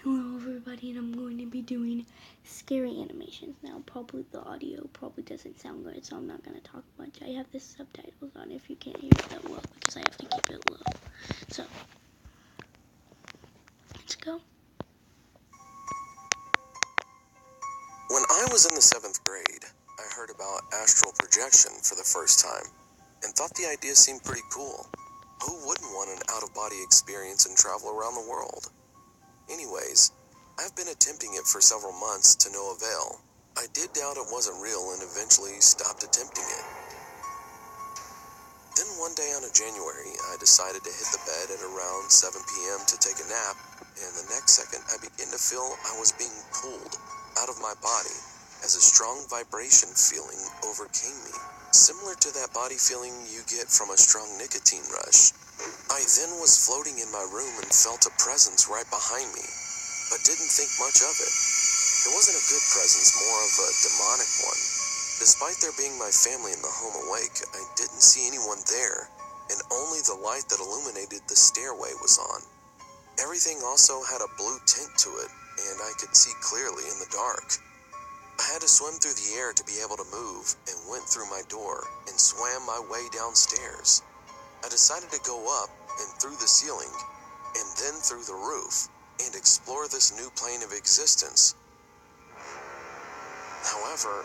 Hello everybody, and I'm going to be doing scary animations now. Probably the audio probably doesn't sound good, so I'm not going to talk much. I have the subtitles on if you can't hear it that well, because I have to keep it low. So, let's go. When I was in the 7th grade, I heard about astral projection for the first time, and thought the idea seemed pretty cool. Who wouldn't want an out-of-body experience and travel around the world? Anyways, I've been attempting it for several months to no avail. I did doubt it wasn't real and eventually stopped attempting it. Then one day on a January, I decided to hit the bed at around 7 p.m. to take a nap, and the next second I began to feel I was being pulled out of my body as a strong vibration feeling overcame me, similar to that body feeling you get from a strong nicotine rush. I then was floating in my room and felt a presence right behind me, but didn't think much of it. It wasn't a good presence, more of a demonic one. Despite there being my family in the home awake, I didn't see anyone there, and only the light that illuminated the stairway was on. Everything also had a blue tint to it, and I could see clearly in the dark. I had to swim through the air to be able to move, and went through my door and swam my way downstairs. I decided to go up and through the ceiling, and then through the roof, and explore this new plane of existence. However,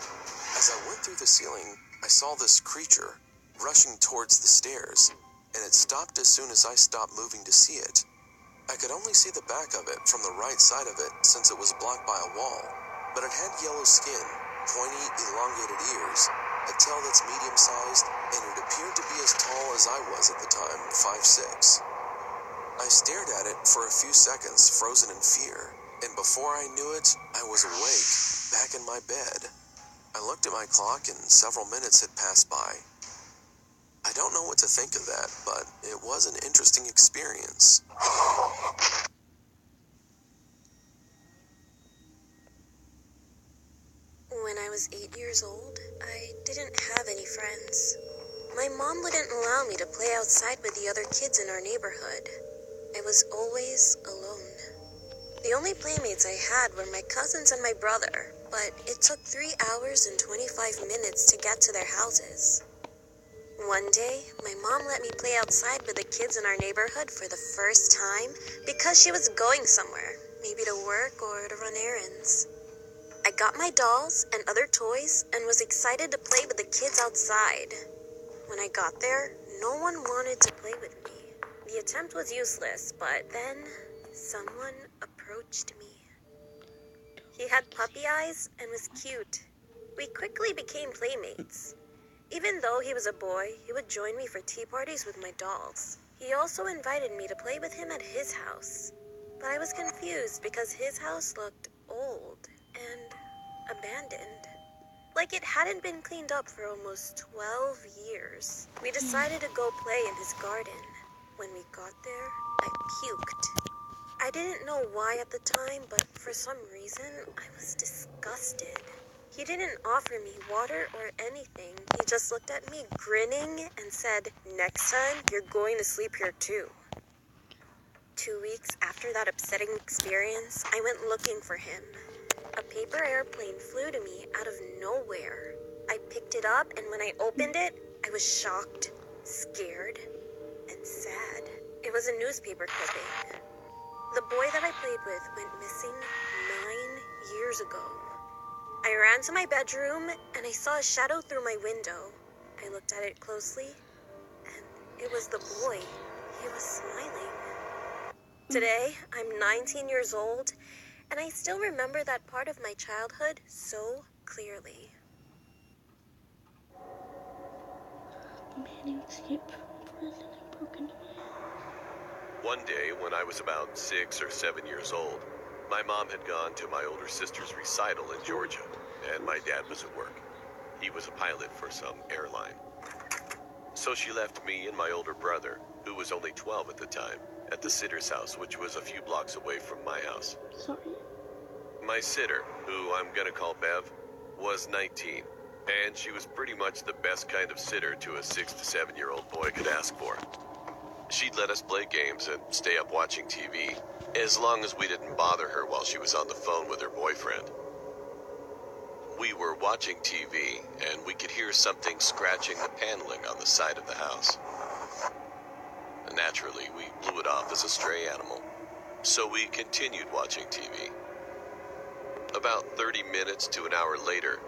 as I went through the ceiling, I saw this creature rushing towards the stairs, and it stopped as soon as I stopped moving to see it. I could only see the back of it from the right side of it since it was blocked by a wall, but it had yellow skin, pointy, elongated ears, a tail that's medium-sized, and it appeared to be as tall as I was at the time, 5'6". I stared at it for a few seconds, frozen in fear, and before I knew it, I was awake, back in my bed. I looked at my clock and several minutes had passed by. I don't know what to think of that, but it was an interesting experience. When I was 8 years old, I didn't have any friends. My mom wouldn't allow me to play outside with the other kids in our neighborhood. I was always alone. The only playmates I had were my cousins and my brother, but it took 3 hours and 25 minutes to get to their houses. One day, my mom let me play outside with the kids in our neighborhood for the first time because she was going somewhere, maybe to work or to run errands. I got my dolls and other toys and was excited to play with the kids outside. When I got there, no one wanted to play with me. The attempt was useless, but then someone approached me. He had puppy eyes and was cute. We quickly became playmates. Even though he was a boy, he would join me for tea parties with my dolls. He also invited me to play with him at his house. But I was confused because his house looked old and abandoned. Like it hadn't been cleaned up for almost 12 years. We decided to go play in his garden. When we got there, I puked. I didn't know why at the time, but for some reason, I was disgusted. He didn't offer me water or anything. He just looked at me grinning and said, "Next time, you're going to sleep here too." 2 weeks after that upsetting experience, I went looking for him. A paper airplane flew to me out of nowhere. I picked it up, and when I opened it, I was shocked, scared, and sad. It was a newspaper clipping. The boy that I played with went missing 9 years ago. I ran to my bedroom, and I saw a shadow through my window. I looked at it closely, and it was the boy. He was smiling. Today, I'm 19 years old, and I still remember that part of my childhood so clearly. The man who escaped from prison and broke into my house. One day, when I was about 6 or 7 years old, my mom had gone to my older sister's recital in Georgia, and my dad was at work. He was a pilot for some airline. So she left me and my older brother, who was only 12 at the time, at the sitter's house, which was a few blocks away from my house. Sorry. My sitter, who I'm gonna call Bev, was 19, and she was pretty much the best kind of sitter to a 6 to 7-year-old boy could ask for. She'd let us play games and stay up watching TV, as long as we didn't bother her while she was on the phone with her boyfriend. We were watching TV, and we could hear something scratching the paneling on the side of the house. Naturally, we blew it off as a stray animal, so we continued watching TV. About 30 minutes to an hour later,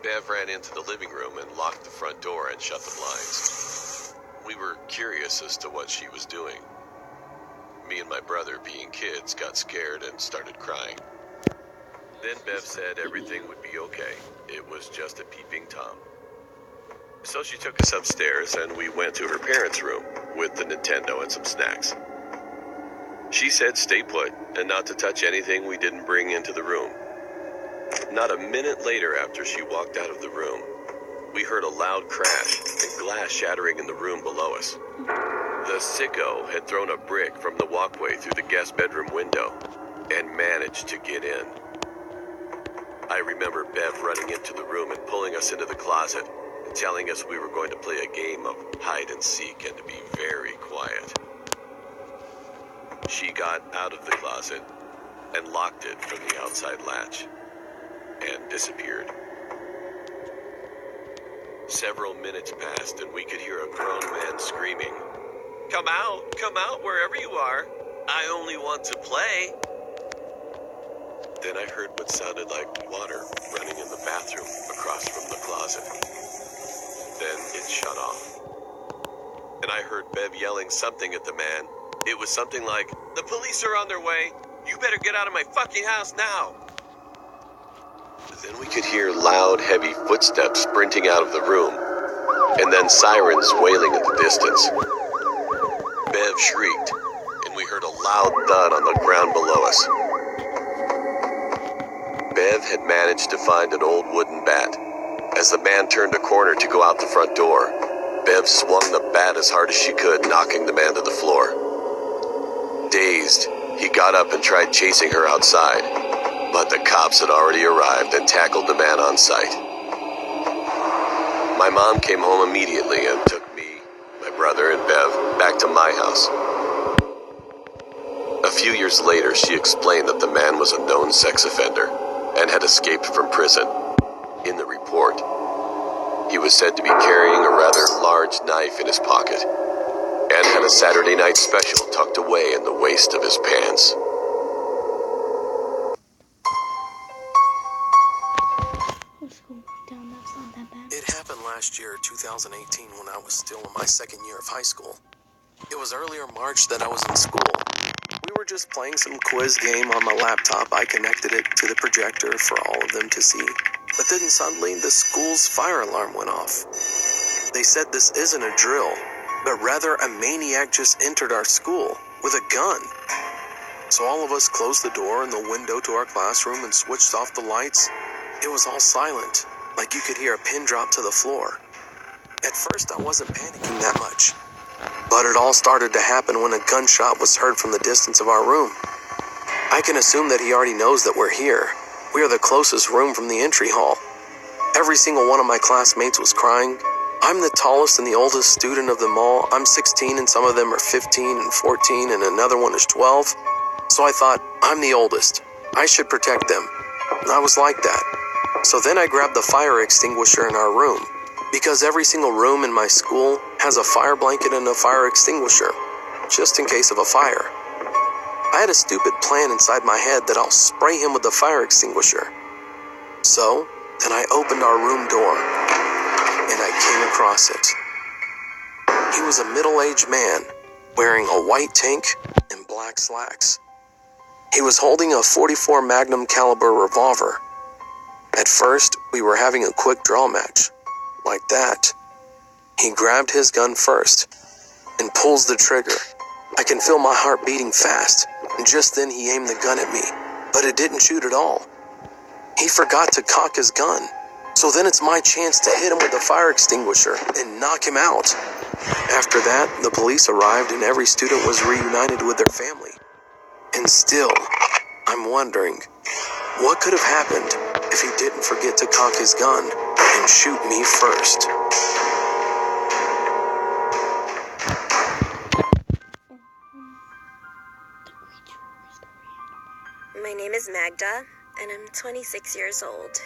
Bev ran into the living room and locked the front door and shut the blinds. We were curious as to what she was doing. Me and my brother, being kids, got scared and started crying. Then Bev said everything would be okay. It was just a peeping Tom. So she took us upstairs and we went to her parents' room with the Nintendo and some snacks. She said stay put and not to touch anything we didn't bring into the room. Not a minute later after she walked out of the room, we heard a loud crash and glass shattering in the room below us. The sicko had thrown a brick from the walkway through the guest bedroom window and managed to get in. I remember Bev running into the room and pulling us into the closet, telling us we were going to play a game of hide and seek and to be very quiet. She got out of the closet and locked it from the outside latch and disappeared. Several minutes passed and we could hear a grown man screaming, come out wherever you are. I only want to play." Then I heard what sounded like water running in the bathroom across from the closet. Then it shut off. And I heard Bev yelling something at the man. It was something like, "The police are on their way. You better get out of my fucking house now." Then we could hear loud, heavy footsteps sprinting out of the room, and then sirens wailing in the distance. Bev shrieked, and we heard a loud thud on the ground below us. Bev had managed to find an old wooden bat. As the man turned a corner to go out the front door, Bev swung the bat as hard as she could, knocking the man to the floor. Dazed, he got up and tried chasing her outside, but the cops had already arrived and tackled the man on sight. My mom came home immediately and took me, my brother, and Bev back to my house. A few years later, she explained that the man was a known sex offender and had escaped from prison. In the report, he was said to be carrying a rather large knife in his pocket and had a Saturday night special tucked away in the waist of his pants. Let's go down, that's not that bad. It happened last year, 2018, when I was still in my second year of high school. It was earlier March that I was in school. We were just playing some quiz game on my laptop. I connected it to the projector for all of them to see. But then suddenly the school's fire alarm went off. They said this isn't a drill, but rather a maniac just entered our school with a gun. So all of us closed the door and the window to our classroom and switched off the lights. It was all silent, like you could hear a pin drop to the floor. At first I wasn't panicking that much, but it all started to happen when a gunshot was heard from the distance of our room. I can assume that he already knows that we're here. We are the closest room from the entry hall. Every single one of my classmates was crying. I'm the tallest and the oldest student of them all. I'm 16 and some of them are 15 and 14 and another one is 12. So I thought, I'm the oldest. I should protect them. And I was like that. So then I grabbed the fire extinguisher in our room, because every single room in my school has a fire blanket and a fire extinguisher, just in case of a fire. I had a stupid plan inside my head that I'll spray him with the fire extinguisher. So then I opened our room door, and I came across it. He was a middle-aged man, wearing a white tank and black slacks. He was holding a .44 Magnum caliber revolver. At first, we were having a quick draw match. Like that. He grabbed his gun first and pulls the trigger. I can feel my heart beating fast, and just then he aimed the gun at me, but it didn't shoot at all. He forgot to cock his gun, so then it's my chance to hit him with the fire extinguisher and knock him out. After that, the police arrived and every student was reunited with their family. And still, I'm wondering, what could have happened if he didn't forget to cock his gun and shoot me first? The creature My name is Magda, and I'm 26 years old.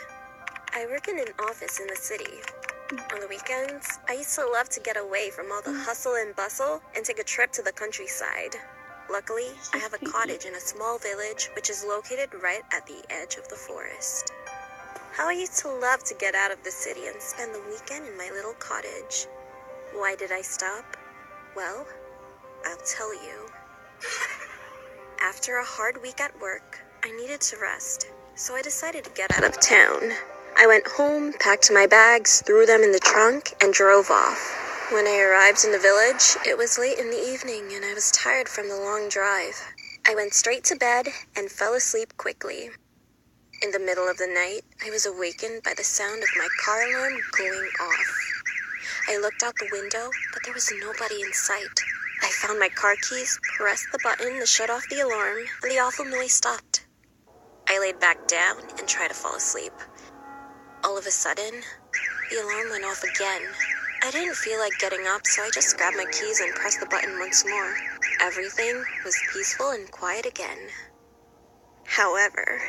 I work in an office in the city. On the weekends, I used to love to get away from all the hustle and bustle and take a trip to the countryside. Luckily, I have a cottage in a small village which is located right at the edge of the forest. How I used to love to get out of the city and spend the weekend in my little cottage. Why did I stop? Well, I'll tell you. After a hard week at work, I needed to rest, so I decided to get out of town. I went home, packed my bags, threw them in the trunk, and drove off. When I arrived in the village, it was late in the evening and I was tired from the long drive. I went straight to bed and fell asleep quickly. In the middle of the night, I was awakened by the sound of my car alarm going off. I looked out the window, but there was nobody in sight. I found my car keys, pressed the button to shut off the alarm, and the awful noise stopped. I laid back down and tried to fall asleep. All of a sudden, the alarm went off again. I didn't feel like getting up, so I just grabbed my keys and pressed the button once more. Everything was peaceful and quiet again. However,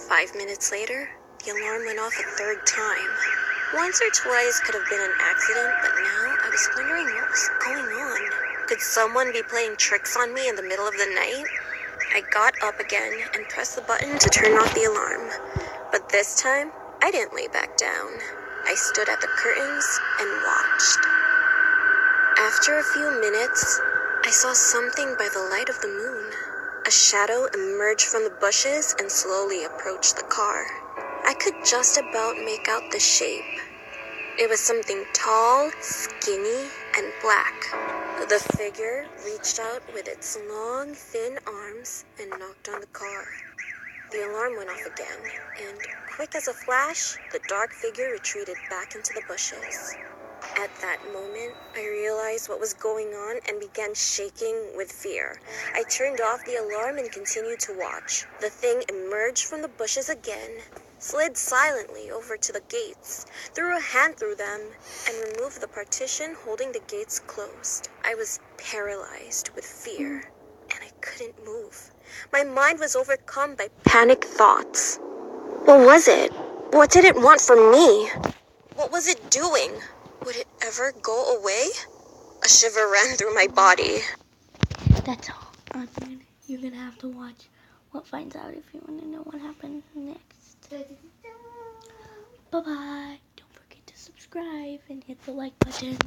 5 minutes later, the alarm went off a third time. Once or twice could have been an accident, but now I was wondering what was going on. Could someone be playing tricks on me in the middle of the night? I got up again and pressed the button to turn off the alarm. But this time, I didn't lay back down. I stood at the curtains and watched. After a few minutes, I saw something by the light of the moon. A shadow emerged from the bushes and slowly approached the car. I could just about make out the shape. It was something tall, skinny, and black. The figure reached out with its long, thin arms and knocked on the car. The alarm went off again, and quick as a flash, the dark figure retreated back into the bushes. At that moment, I realized what was going on and began shaking with fear. I turned off the alarm and continued to watch. The thing emerged from the bushes again, slid silently over to the gates, threw a hand through them, and removed the partition holding the gates closed. I was paralyzed with fear, and I couldn't move. My mind was overcome by panic thoughts. What was it? What did it want from me? What was it doing? Would it ever go away? A shiver ran through my body. That's all. You're gonna have to watch what finds out if you want to know what happens next. Bye-bye. Don't forget to subscribe and hit the like button.